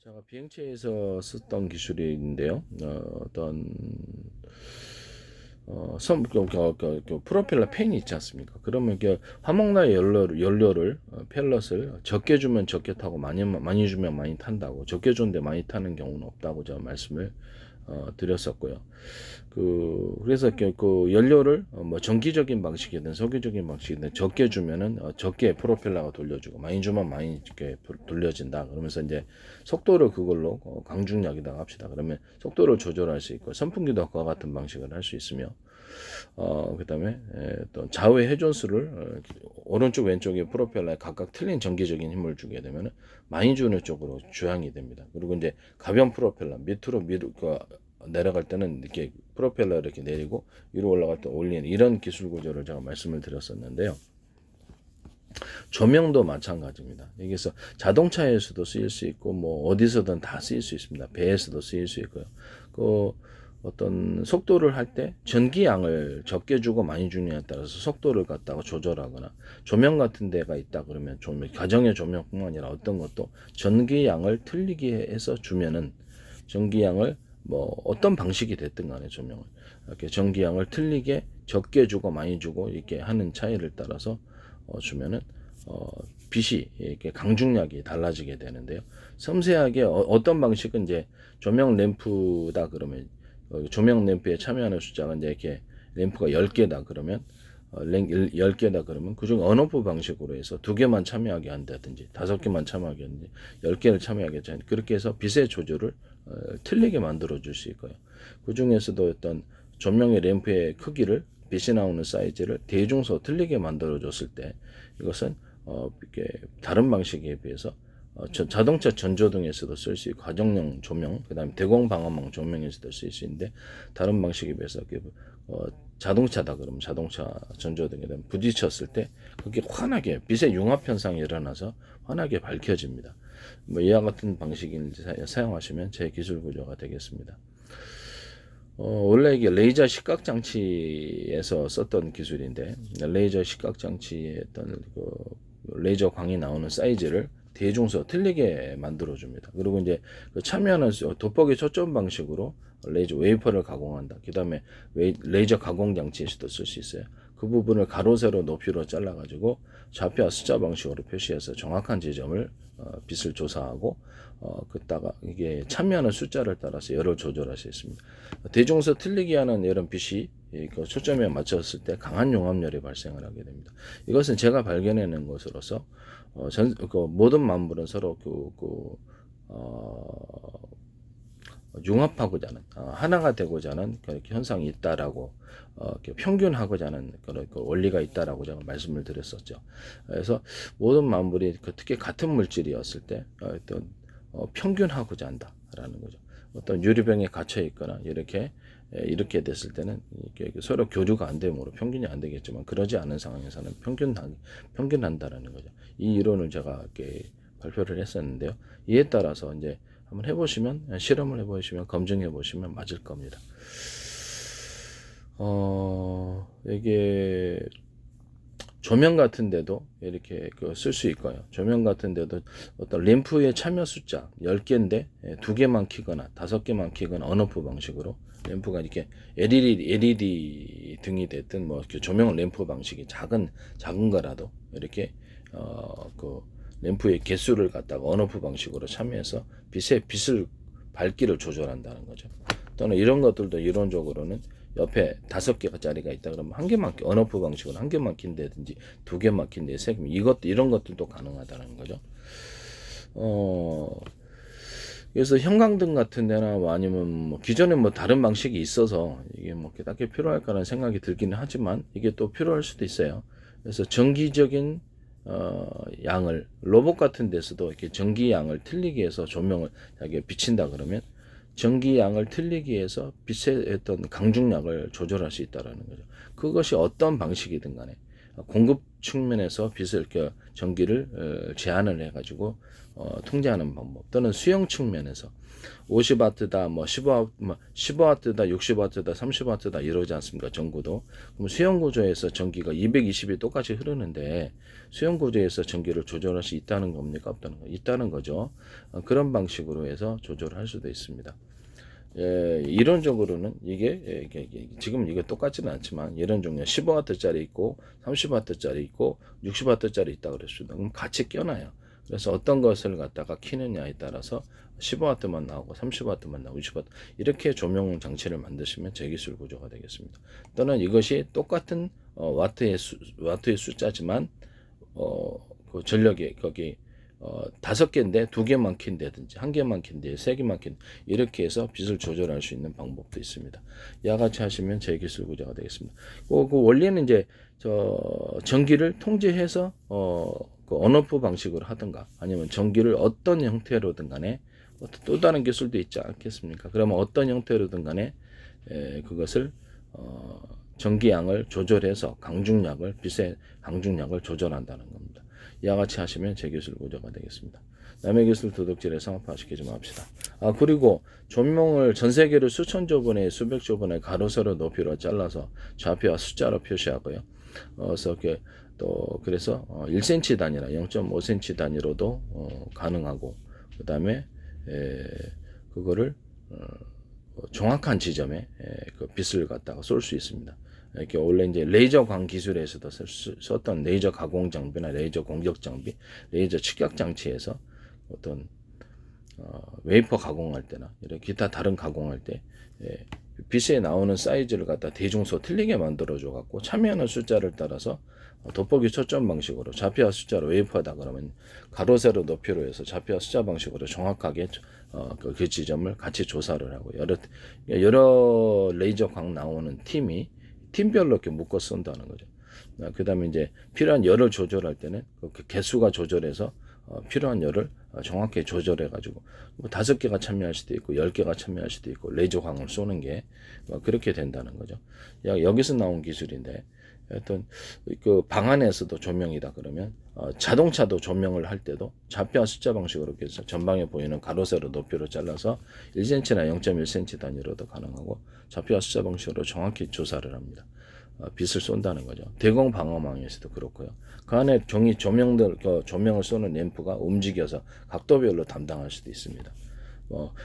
제가 비행체에서 썼던 기술인데요. 어떤 프로펠러 팬이 있지 않습니까? 그러면 이게 화목나 연료를 펠럿을 적게 주면 적게 타고 많이 주면 많이 탄다고, 적게 주는데 많이 타는 경우는 없다고 제가 말씀을 드렸었고요. 그래서 그 연료를 뭐 정기적인 방식이든 석유적인 방식이든 적게 주면은 적게 프로펠러가 돌려주고, 많이 주면 많이 이렇게 돌려진다. 그러면서 이제 속도를 그걸로 강중력이다 합시다. 그러면 속도를 조절할 수 있고, 선풍기도 그와 같은 방식을 할 수 있으며, 그다음에 또 좌우의 회전수를 오른쪽 왼쪽에 프로펠러에 각각 틀린 정기적인 힘을 주게 되면 많이 주는 쪽으로 주향이 됩니다. 그리고 이제 가변 프로펠러 밑으로 내려갈 때는 이렇게 프로펠러 이렇게 내리고 위로 올라갈 때 올리는 이런 기술 구조를 제가 말씀을 드렸었는데요. 조명도 마찬가지입니다. 여기서 자동차에서도 쓰일 수 있고 뭐 어디서든 다 쓰일 수 있습니다. 배에서도 쓰일 수 있고요. 그 어떤 속도를 할 때 전기양을 적게 주고 많이 주느냐에 따라서 속도를 갖다가 조절하거나, 조명 같은 데가 있다 그러면 가정의 조명뿐만 아니라 어떤 것도 전기양을 틀리게 해서 주면은, 전기양을 뭐 어떤 방식이 됐든 간에 조명을 이렇게 전기양을 틀리게 적게 주고 많이 주고 이렇게 하는 차이를 따라서 주면은 어, 빛이 이렇게 강중력이 달라지게 되는데요. 섬세하게 어떤 방식은 이제 조명 램프다 그러면 조명 램프에 참여하는 숫자가 이제 이렇게 램프가 10개다 그러면 10개다 그러면 그중 언오프 방식으로 해서 2개만 참여하게 한다든지 5개만 참여하게 하든지 10개를 참여하게 하든지, 그렇게 해서 빛의 조절을 틀리게 만들어 줄 수 있고요. 그 중에서도 어떤 조명의 램프의 크기를, 빛이 나오는 사이즈를 대중소 틀리게 만들어 줬을 때, 이것은 이렇게 다른 방식에 비해서 자동차 전조등에서도 쓸 수 있고, 가정용 조명, 그다음에 대공방어망 조명에서도 쓸 수 있는데, 다른 방식에 비해서 자동차다 그러면 자동차 전조등에 부딪혔을 때 그게 환하게 빛의 융합 현상이 일어나서 환하게 밝혀집니다. 뭐 이와 같은 방식을 사용하시면 제 기술 구조가 되겠습니다. 원래 이게 레이저 시각 장치에서 썼던 기술인데, 레이저 시각 장치에 어떤 레이저 광이 나오는 사이즈를 대중소 틀리게 만들어 줍니다. 그리고 이제 참여하는 돋보기 초점 방식으로 레이저 웨이퍼를 가공한다. 그 다음에 레이저 가공 장치에서도 쓸 수 있어요. 그 부분을 가로 세로 높이로 잘라 가지고 좌표와 숫자 방식으로 표시해서 정확한 지점을 빛을 조사하고, 그다가 이게 참여하는 숫자를 따라서 열을 조절할 수 있습니다. 대중소 틀리게 하는 이런 빛이 그 초점에 맞췄을 때 강한 용합열이 발생을 하게 됩니다. 이것은 제가 발견해낸 것으로서 모든 만물은 서로 융합하고자 하는, 하나가 되고자 하는 그런 현상이 있다라고, 평균하고자 하는 그런 원리가 있다라고 제가 말씀을 드렸었죠. 그래서 모든 만물이 특히 같은 물질이었을 때 어떤 평균하고자 한다라는 거죠. 어떤 유리병에 갇혀 있거나 이렇게 됐을 때는 이렇게 서로 교류가 안 되므로 평균이 안 되겠지만, 그러지 않은 상황에서는 평균한다라는 거죠. 이 이론을 제가 이렇게 발표를 했었는데요. 이에 따라서 이제 한번 해보시면, 실험을 해보시면, 검증해 보시면 맞을 겁니다. 이게 조명 같은 데도 이렇게 쓸 수 있고요. 조명 같은 데도 어떤 램프의 참여 숫자 10개인데 2개만 켜거나 5개만 켜거나 언오프 방식으로, 램프가 이렇게 LED 등이 됐든 뭐 조명 램프 방식이 작은 거라도 이렇게 그 램프의 개수를 갖다가 언오프 방식으로 참여해서 빛을 밝기를 조절한다는 거죠. 또는 이런 것들도 이론적으로는 옆에 5개짜리가 있다 그러면 한 개만 언오프 방식으로 한 개만 킨다든지 2개만 킨데 3개, 이런 것들도 가능하다는 거죠. 그래서 형광등 같은 데나 뭐 아니면 뭐 기존에 뭐 다른 방식이 있어서 이게 뭐 딱히 필요할까라는 생각이 들기는 하지만, 이게 또 필요할 수도 있어요. 그래서 정기적인 양을, 로봇 같은 데서도 이렇게 전기 양을 틀리게 해서 조명을 자기가 비친다 그러면 전기 양을 틀리게 해서 빛의 어떤 강중량을 조절할 수 있다라는 거죠. 그것이 어떤 방식이든 간에 공급 측면에서 빛을 전기를 제한을 해가지고 통제하는 방법, 또는 수용 측면에서 50W다, 뭐 15W다, 60W다, 30W다 이러지 않습니까? 전구도. 그럼 수용 구조에서 전기가 220이 똑같이 흐르는데 수용 구조에서 전기를 조절할 수 있다는 겁니까? 없다는 거? 있다는 거죠. 그런 방식으로 해서 조절할 수도 있습니다. 이론적으로는 이게 지금 이게 똑같지는 않지만 이런 종류 15W짜리 있고 30W짜리 있고 60W짜리 있다 그랬습니다. 그럼 같이 껴놔요. 그래서 어떤 것을 갖다가 키느냐에 따라서 15W만 나오고 30W만 나오고 60W 이렇게 조명 장치를 만드시면 제기술 구조가 되겠습니다. 또는 이것이 똑같은 와트의 숫자지만 그 전력이 거기 5개인데 2개만 킨다든지 1개만 킨데 3개만 킨 이렇게 해서 빛을 조절할 수 있는 방법도 있습니다. 이와 같이 하시면 제기술 구조가 되겠습니다. 그 원리는 이제 전기를 통제해서 그 온오프 방식으로 하든가 아니면 전기를 어떤 형태로든 간에 또 다른 기술도 있지 않겠습니까? 그러면 어떤 형태로든 간에 그것을 전기양을 조절해서 빛의 강중량을 조절한다는 겁니다. 이와 같이 하시면 제기술 구조가 되겠습니다. 남의 기술 도둑질에 상업화시키지 맙시다. 그리고 조명을 전 세계로 수천조 번에 수백조 번에 가로세로 높이로 잘라서 좌표와 숫자로 표시하고요. 그래서 1cm 단위나 0.5cm 단위로도 가능하고, 그 다음에 그거를 정확한 지점에 그 빛을 갖다가 쏠 수 있습니다. 이렇게 원래 이제 레이저 광 기술에서도 썼던 레이저 가공 장비나 레이저 공격 장비, 레이저 측격 장치에서 어떤 웨이퍼 가공할 때나 이런 기타 다른 가공할 때 빛에 나오는 사이즈를 갖다 대중소 틀리게 만들어줘 갖고 참여하는 숫자를 따라서 돋보기 초점 방식으로 좌표와 숫자로 웨이퍼다 그러면 가로 세로 높이로 해서 좌표와 숫자 방식으로 정확하게 그 지점을 같이 조사를 하고 여러 레이저 광 나오는 팀별로 이렇게 묶어 쓴다는 거죠. 그 다음에 이제 필요한 열을 조절할 때는 그 개수가 조절해서 필요한 열을 정확히 조절해 가지고 5개가 참여할 수도 있고 10개가 참여할 수도 있고 레이저 광을 쏘는 게 그렇게 된다는 거죠. 여기서 나온 기술인데 어떤 그 방 안에서도 조명이다 그러면 자동차도 조명을 할 때도 좌표와 숫자 방식으로 해서 전방에 보이는 가로세로 높이로 잘라서 1cm나 0.1cm 단위로도 가능하고 좌표와 숫자 방식으로 정확히 조사를 합니다. 빛을 쏜다는 거죠. 대공 방어망에서도 그렇고요. 그 안에 조명을 쏘는 램프가 움직여서 각도별로 담당할 수도 있습니다.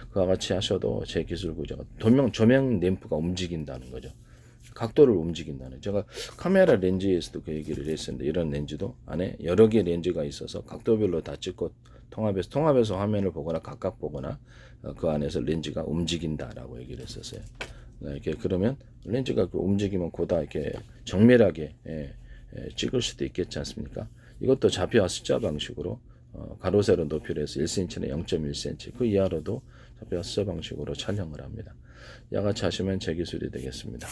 그와 같이 하셔도 제 기술 구조가 조명 램프가 움직인다는 거죠. 각도를 움직인다는. 제가 카메라 렌즈에서도 그 얘기를 했었는데 이런 렌즈도 안에 여러 개 렌즈가 있어서 각도별로 다 찍고 통합해서 화면을 보거나 각각 보거나 그 안에서 렌즈가 움직인다라고 얘기를 했었어요. 이렇게 그러면 렌즈가 움직이면 보다 이렇게 정밀하게 찍을 수도 있겠지 않습니까? 이것도 좌표와 숫자 방식으로 가로 세로 높이로 해서 1cm나 0.1cm 그 이하로도 좌표와 숫자 방식으로 촬영을 합니다. 이와 같이 하시면 제 기술이 되겠습니다.